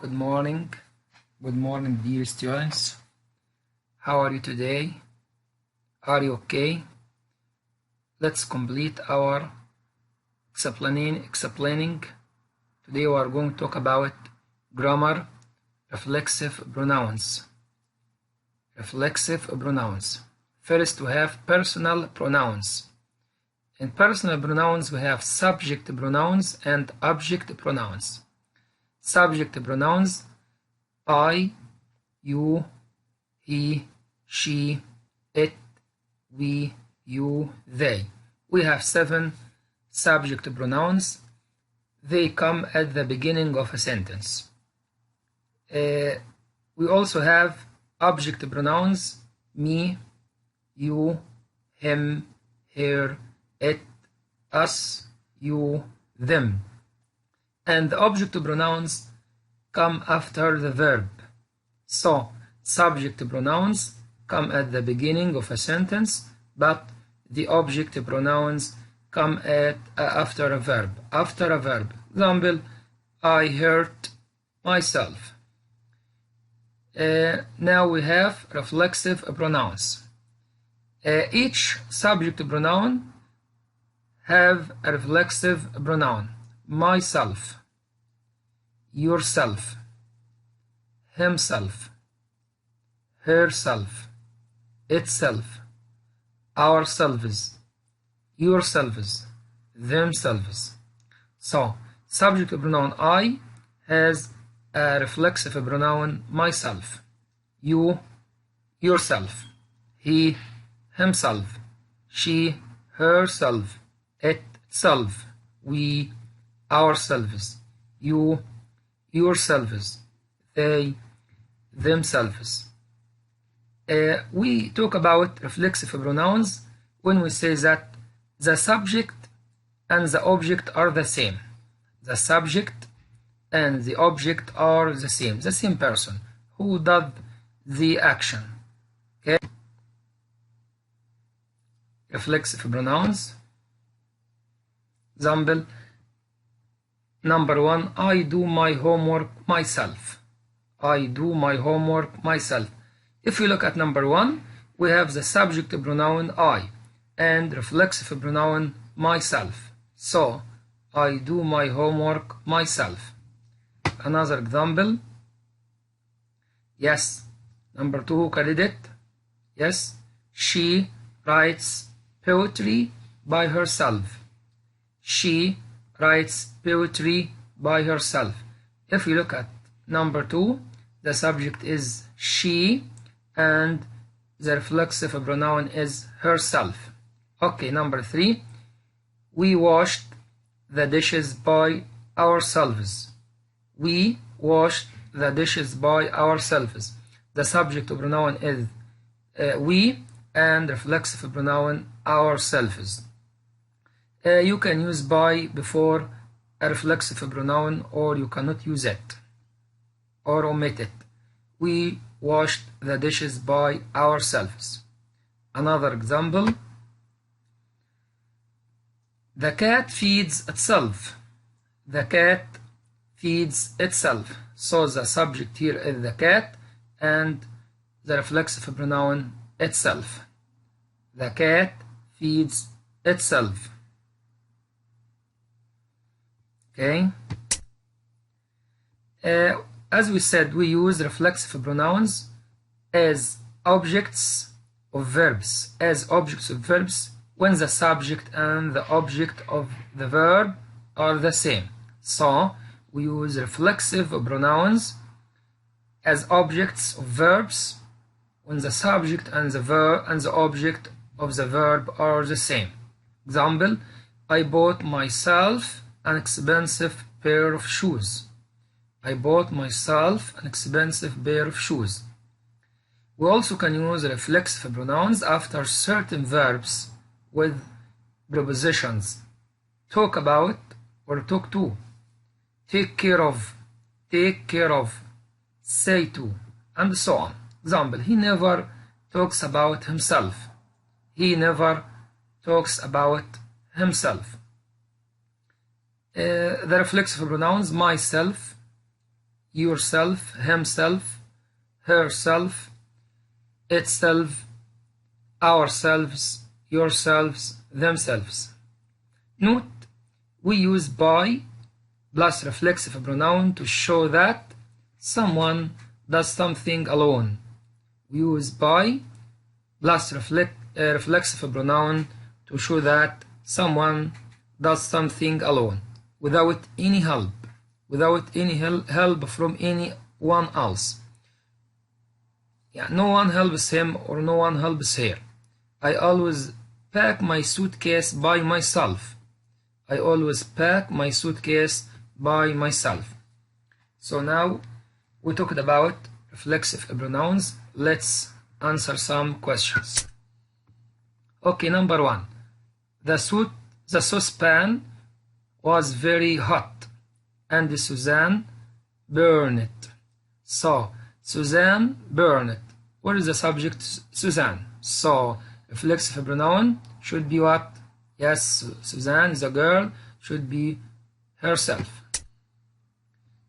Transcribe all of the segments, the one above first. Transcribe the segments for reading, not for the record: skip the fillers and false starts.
Good morning. Good morning, dear students. How are you today? Are you okay? Let's complete our explaining. Today we are going to talk about grammar, reflexive pronouns. Reflexive pronouns. First, we have personal pronouns. In personal pronouns, we have subject pronouns and object pronouns. Subject pronouns: I, you, he, she, it, we, you, they. We have 7 subject pronouns. They come at the beginning of a sentence. We also have object pronouns: me, you, him, her, it, us, you, them. And the object pronouns come after the verb. So, subject pronouns come at the beginning of a sentence, but the object pronouns come after a verb. After a verb. Example: I hurt myself. Now we have reflexive pronouns. Each subject pronoun have a reflexive pronoun: myself, yourself, himself, herself, itself, ourselves, yourselves, themselves. So, subject pronoun I has a reflexive pronoun myself, you, yourself, he, himself, she, herself, itself, we, ourselves, you, yourselves, they, themselves. We talk about reflexive pronouns when we say that the subject and the object are the same. The subject and the object are the same person who does the action. Okay? Reflexive pronouns. Example number 1: I do my homework myself. I do my homework myself. If we look at number 1, we have the subject pronoun I and reflexive pronoun myself. So, I do my homework myself. Another example. Yes. Number 2, who can read it? Yes. She writes poetry by herself. She writes poetry by herself. If we look at number 2, the subject is she and the reflexive pronoun is herself. Okay, number 3, we washed the dishes by ourselves. We washed the dishes by ourselves. The subject pronoun is we and reflexive pronoun ourselves. You can use by before a reflexive pronoun, or you cannot use it or omit it. We washed the dishes by ourselves. Another example: the cat feeds itself. The cat feeds itself. So the subject here is the cat and the reflexive pronoun itself. The cat feeds itself. Okay. As we said, we use reflexive pronouns as objects of verbs. As objects of verbs when the subject and the object of the verb are the same. So, we use reflexive pronouns as objects of verbs when the subject and the object of the verb are the same. Example: I bought myself an expensive pair of shoes. I bought myself an expensive pair of shoes. We also can use reflexive pronouns after certain verbs with prepositions: talk about or talk to, take care of, say to, and so on. Example: he never talks about himself. He never talks about himself. The reflexive pronouns myself, yourself, himself, herself, itself, ourselves, yourselves, themselves. Note, we use by plus reflexive pronoun to show that someone does something alone. We use by plus reflexive pronoun to show that someone does something alone, without any help, help from anyone else. Yeah, no one helps him or no one helps her. I always pack my suitcase by myself. I always pack my suitcase by myself. So now we talked about reflexive pronouns. Let's answer some questions. Okay, number 1. The saucepan was very hot and Suzanne burned it. So Suzanne burned it. What is the subject? Suzanne. So reflexive pronoun should be what? Yes, Suzanne is a girl, should be herself.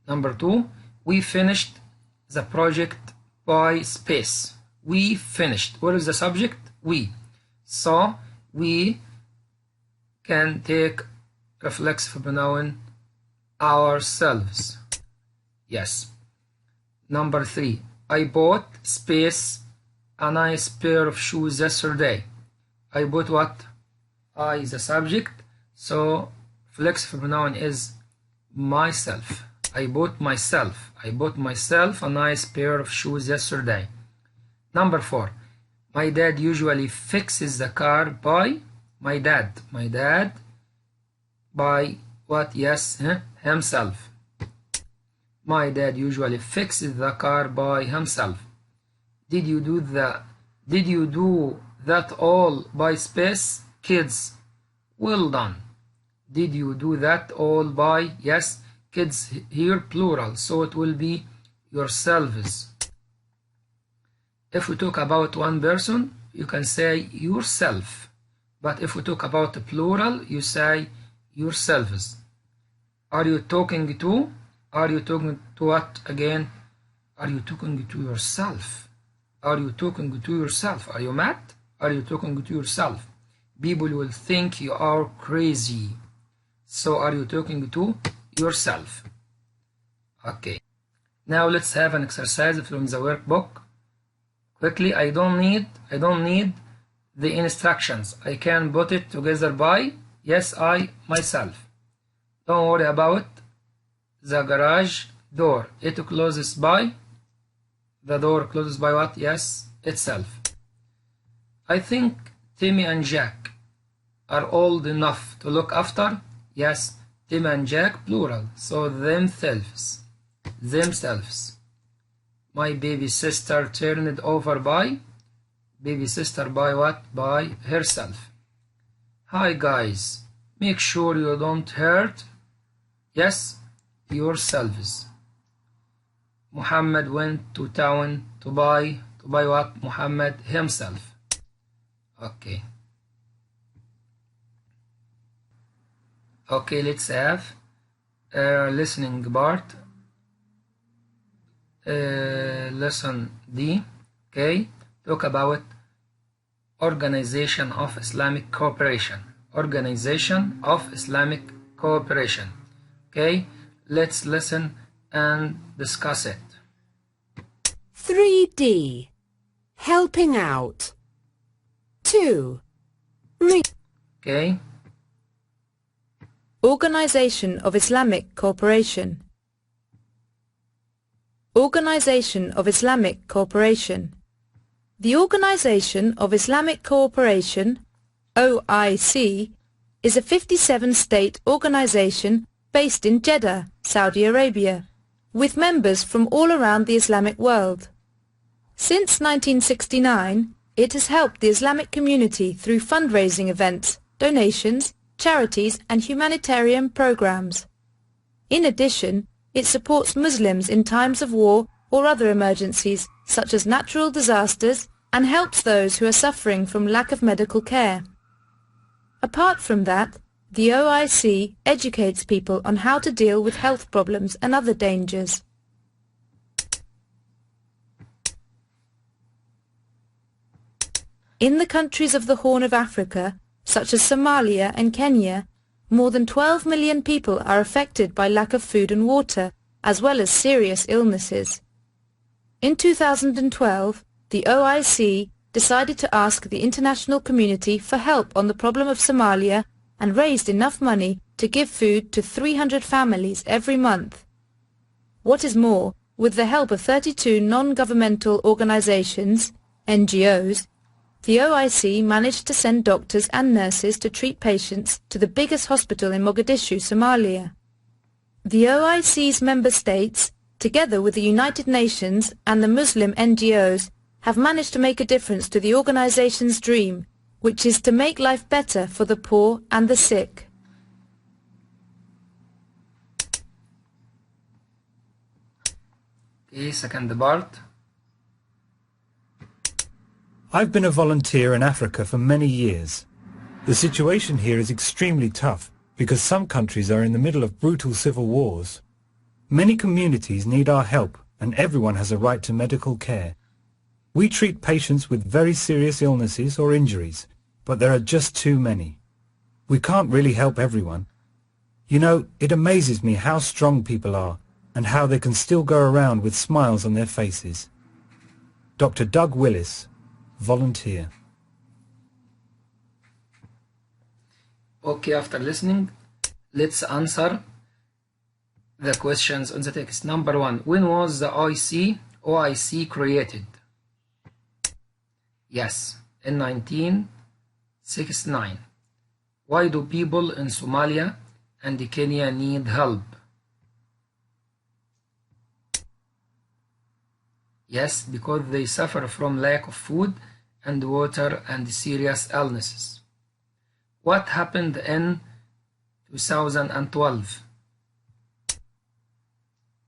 Number 2, we finished the project by space. We finished. What is the subject? We. So we can take reflexive pronoun ourselves. Yes. Number 3, I bought space a nice pair of shoes yesterday. I bought what? I is the subject, so reflexive pronoun is myself. I bought myself a nice pair of shoes yesterday. Number 4, my dad usually fixes the car by my dad by what? Yes, himself. My dad usually fixes the car by himself. Did you do that all by space? Kids, well done. Did you do that all by? Yes, kids here plural, so it will be yourselves. If we talk about one person, you can say yourself. But if we talk about the plural, you say yourselves. Are you talking to? Are you talking to what again? Are you talking to yourself? Are you talking to yourself? Are you mad? Are you talking to yourself? People will think you are crazy. So are you talking to yourself? Okay. Now let's have an exercise from the workbook. Quickly, I don't need the instructions. I can put it together by, yes, I, myself. Don't worry about the garage door. It closes by, the door closes by what? Yes, itself. I think Timmy and Jack are old enough to look after, yes, Tim and Jack, plural, so themselves. My baby sister turned over by, baby sister by what? By herself. Hi guys, make sure you don't hurt, yes, yourselves. Muhammad went to town to buy what? Muhammad himself. Okay. Okay, let's have listening part. Lesson D. Okay, talk about Organization of Islamic Cooperation. Organization of Islamic Cooperation. Okay, let's listen and discuss it. 3D. Helping out. 2. Okay. Organization of Islamic Cooperation. Organization of Islamic Cooperation. The Organization of Islamic Cooperation, OIC, is a 57-state organization based in Jeddah, Saudi Arabia, with members from all around the Islamic world. Since 1969, it has helped the Islamic community through fundraising events, donations, charities and humanitarian programs. In addition, it supports Muslims in times of war or other emergencies such as natural disasters and helps those who are suffering from lack of medical care. Apart from that, the OIC educates people on how to deal with health problems and other dangers. In the countries of the Horn of Africa, such as Somalia and Kenya, more than 12 million people are affected by lack of food and water, as well as serious illnesses. In 2012, the OIC decided to ask the international community for help on the problem of Somalia and raised enough money to give food to 300 families every month. What is more, with the help of 32 non-governmental organizations, NGOs, the OIC managed to send doctors and nurses to treat patients to the biggest hospital in Mogadishu, Somalia. The OIC's member states, together with the United Nations and the Muslim NGOs, have managed to make a difference to the organization's dream, which is to make life better for the poor and the sick. Okay, second part. I've been a volunteer in Africa for many years. The situation here is extremely tough because some countries are in the middle of brutal civil wars. Many communities need our help and everyone has a right to medical care. We treat patients with very serious illnesses or injuries, but there are just too many. We can't really help everyone. You know, it amazes me how strong people are and how they can still go around with smiles on their faces. Dr. Doug Willis, volunteer. Okay, after listening, let's answer the questions on the text. Number 1. When was the OIC created? Yes, in 1969. Why do people in Somalia and Kenya need help? Yes, because they suffer from lack of food and water and serious illnesses. What happened in 2012?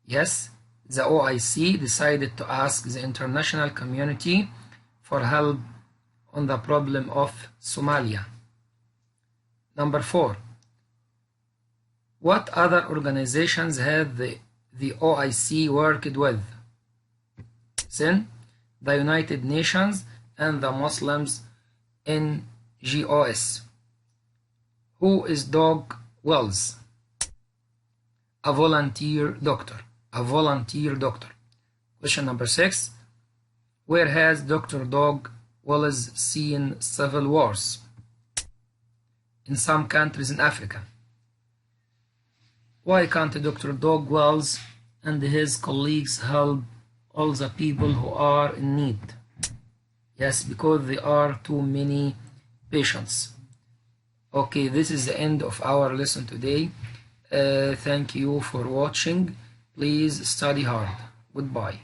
Yes, the OIC decided to ask the international community for help on the problem of Somalia. Number 4. What other organizations have the OIC worked with? Then, the United Nations and the Muslims NGOs. Who is Doug Wells? A volunteer doctor. A volunteer doctor. Question number 6. Where has Dr. Doug Wells seen civil wars? In some countries in Africa. Why can't Dr. Doug Wells and his colleagues help all the people who are in need? Yes, because there are too many patients. Okay, this is the end of our lesson today. Thank you for watching. Please study hard. Goodbye.